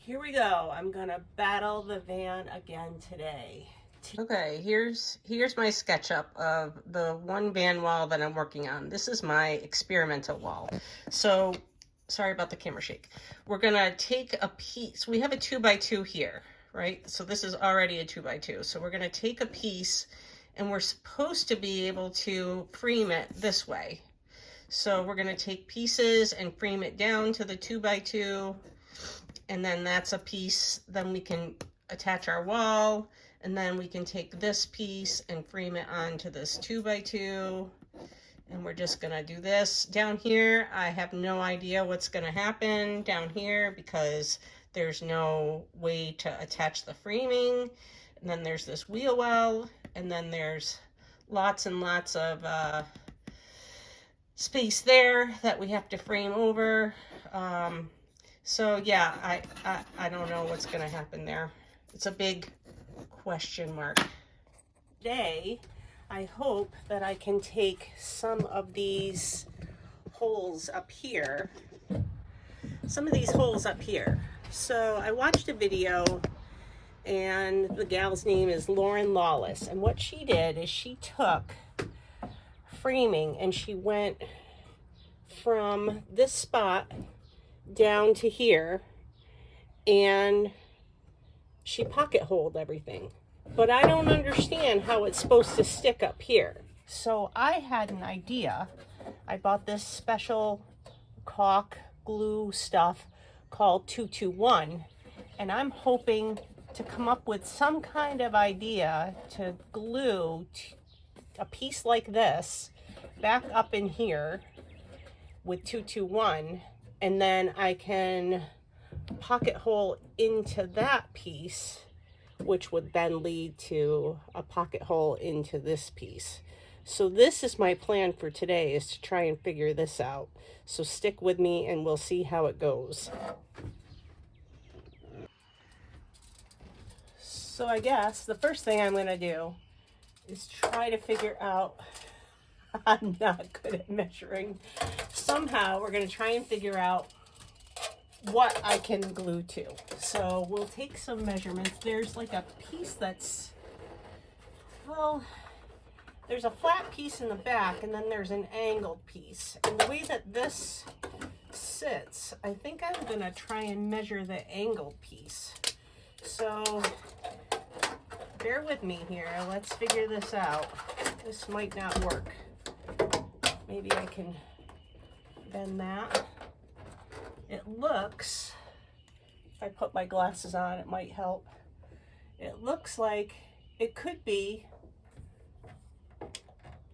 Here we go. I'm gonna battle the van again today. Okay, here's my SketchUp of the one van wall that I'm working on. This is my experimental wall. So, sorry about the camera shake. We're gonna take a piece. We have a 2x2 here, right? So this is already a 2x2. So we're gonna take a piece and we're supposed to be able to frame it this way. So we're gonna take pieces and frame it down to the 2x2. And then that's a piece, then we can attach our wall, and then we can take this piece and frame it onto this 2x2. And we're just gonna do this. Down here, I have no idea what's gonna happen down here because there's no way to attach the framing. And then there's this wheel well, and then there's lots and lots of space there that we have to frame over. So yeah, I don't know what's gonna happen there. It's a big question mark. Today, I hope that I can take some of these holes up here. So I watched a video, and the gal's name is Lauren Lawless. And what she did is she took framing and she went from this spot down to here, and she pocket holed everything. But I don't understand how it's supposed to stick up here. So I had an idea. I bought this special caulk glue stuff called 221, and I'm hoping to come up with some kind of idea to glue a piece like this back up in here with 221, and then I can pocket hole into that piece, which would then lead to a pocket hole into this piece. So this is my plan for today, is to try and figure this out. So stick with me and we'll see how it goes. So I guess the first thing I'm gonna do is try to figure out, I'm not good at measuring. Somehow we're gonna try and figure out what I can glue to. So we'll take some measurements. There's like a piece that's, well, there's a flat piece in the back and then there's an angled piece. And the way that this sits, I think I'm gonna try and measure the angled piece. So bear with me here. Let's figure this out. This might not work. Maybe I can bend that. It looks, if I put my glasses on, it might help. It looks like it could be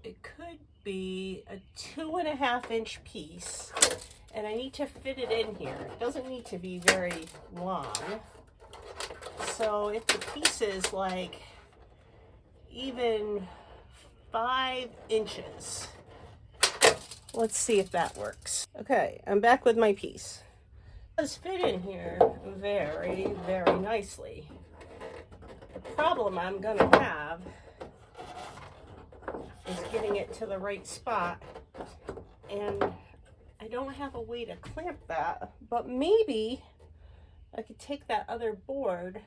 a 2.5-inch piece, and I need to fit it in here. It doesn't need to be very long. So if the piece is like even 5 inches, let's see if that works. Okay, I'm back with my piece. It does fit in here very, very nicely. The problem I'm gonna have is getting it to the right spot, and I don't have a way to clamp that, but maybe I could take that other board.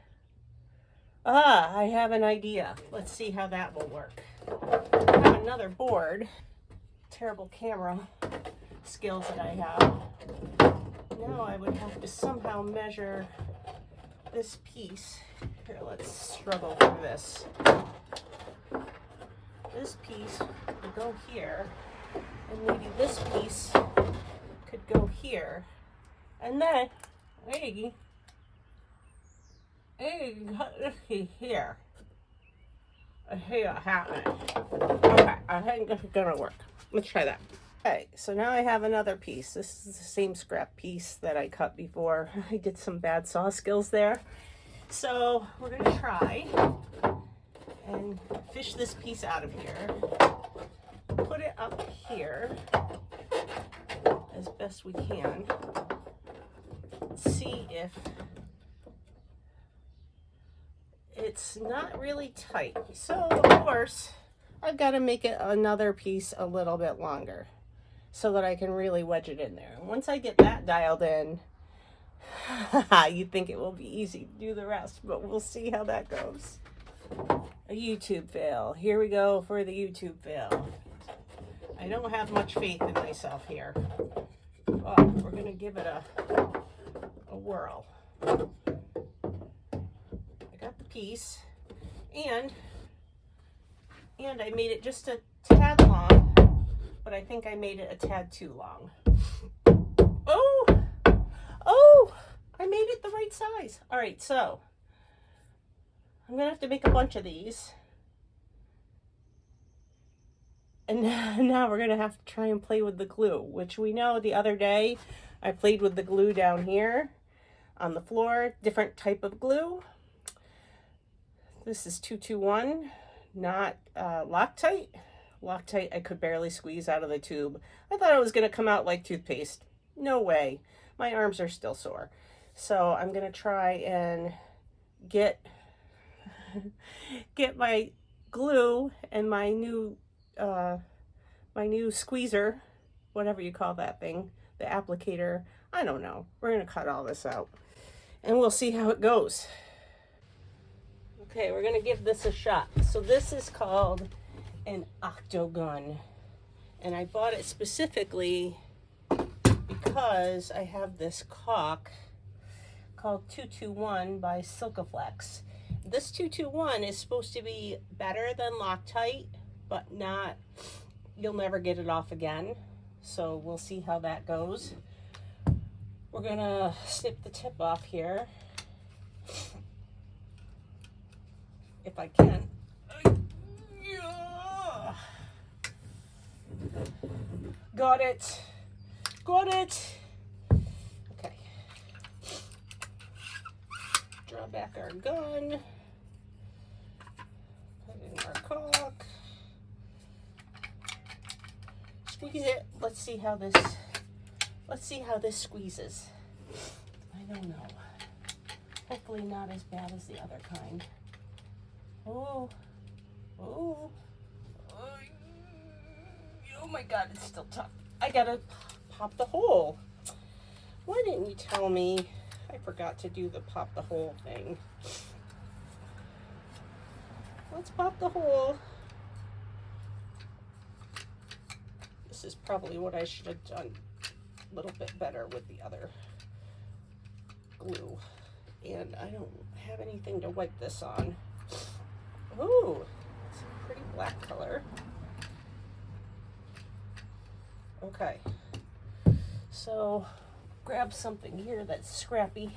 I have an idea. Let's see how that will work. I have another board. Terrible camera skills that I have. Now I would have to somehow measure this piece. Here, let's struggle through this. This piece would go here, and maybe this piece could go here, and then here. Here happening. Okay, I think this is gonna work. Let's try that. Okay, so now I have another piece. This is the same scrap piece that I cut before. I did some bad saw skills there. So we're gonna try and fish this piece out of here. Put it up here as best we can. See if it's not really tight. So of course, I've got to make it another piece a little bit longer so that I can really wedge it in there. Once I get that dialed in, You'd think it will be easy to do the rest, but we'll see how that goes. A YouTube fail. Here we go for the YouTube fail. I don't have much faith in myself here. Oh, we're gonna give it a whirl. I got the piece, and I made it just a tad long, but I think I made it a tad too long. Oh, I made it the right size. All right, so I'm gonna have to make a bunch of these. And now we're gonna have to try and play with the glue, which we know the other day I played with the glue down here on the floor, different type of glue. This is 221, not Loctite. Loctite I could barely squeeze out of the tube. I thought it was gonna come out like toothpaste. No way. My arms are still sore. So I'm gonna try and get my glue and my new squeezer, whatever you call that thing, the applicator. I don't know. We're gonna cut all this out and we'll see how it goes. Okay, we're gonna give this a shot. So this is called an octagon, and I bought it specifically because I have this caulk called 221 by Silkaflex. This 221 is supposed to be better than Loctite, but not, you'll never get it off again. So we'll see how that goes. We're gonna snip the tip off here, if I can. Got it. Got it. Okay. Draw back our gun. Put in our caulk. Squeeze it. Let's see how this squeezes. I don't know. Hopefully not as bad as the other kind. Oh. Oh. Oh my God, it's still tough. I gotta pop the hole. Why didn't you tell me? I forgot to do the pop the hole thing. Let's pop the hole. This is probably what I should have done a little bit better with the other glue. And I don't have anything to wipe this on. Ooh, it's a pretty black color. Okay, so grab something here that's scrappy.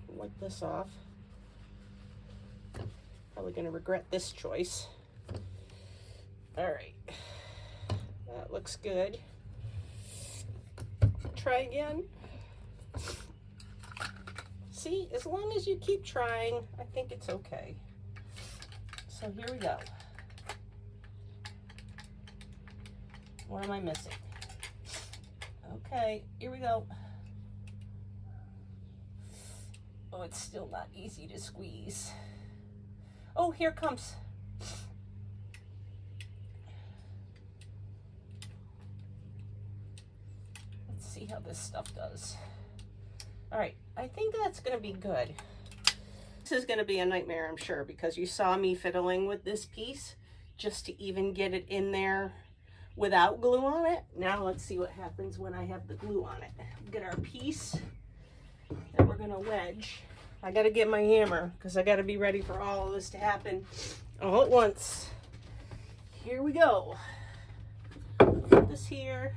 Wipe this off. Probably gonna regret this choice. All right, that looks good. Try again. See, as long as you keep trying, I think it's okay. So here we go. What am I missing? Okay, here we go. Oh, it's still not easy to squeeze. Oh, here it comes. Let's see how this stuff does. All right, I think that's gonna be good. This is gonna be a nightmare, I'm sure, because you saw me fiddling with this piece just to even get it in there without glue on it. Now let's see what happens when I have the glue on it. Get our piece that we're gonna wedge. I gotta get my hammer because I gotta be ready for all of this to happen all at once. Here we go. Put this here,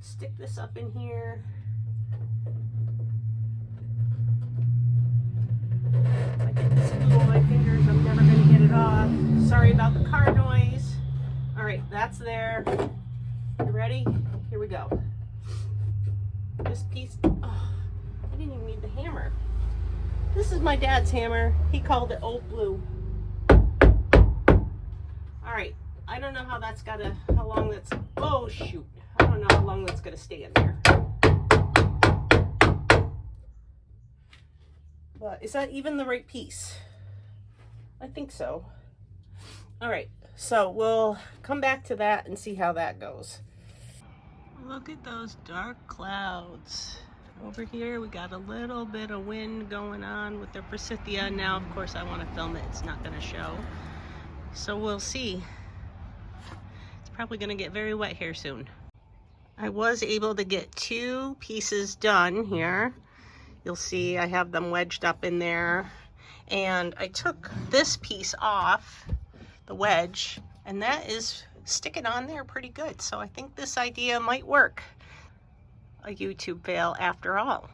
stick this up in here. I get this glue on my fingers, I'm never gonna get it off. Sorry about the car noise. All right, that's there. You ready? Here we go. This piece, oh, I didn't even need the hammer. This is my dad's hammer. He called it Old Blue. All right, I don't know how that's how long that's, oh shoot. I don't know how long that's gonna stay in there. But is that even the right piece? I think so. All right, so we'll come back to that and see how that goes. Look at those dark clouds. Over here we got a little bit of wind going on with the forsythia. Now of course I want to film it, it's not going to show, so we'll see. It's probably going to get very wet here soon. I was able to get 2 pieces done here. You'll see I have them wedged up in there, and I took this piece off the wedge, and that is sticking on there pretty good, so I think this idea might work. A YouTube fail after all.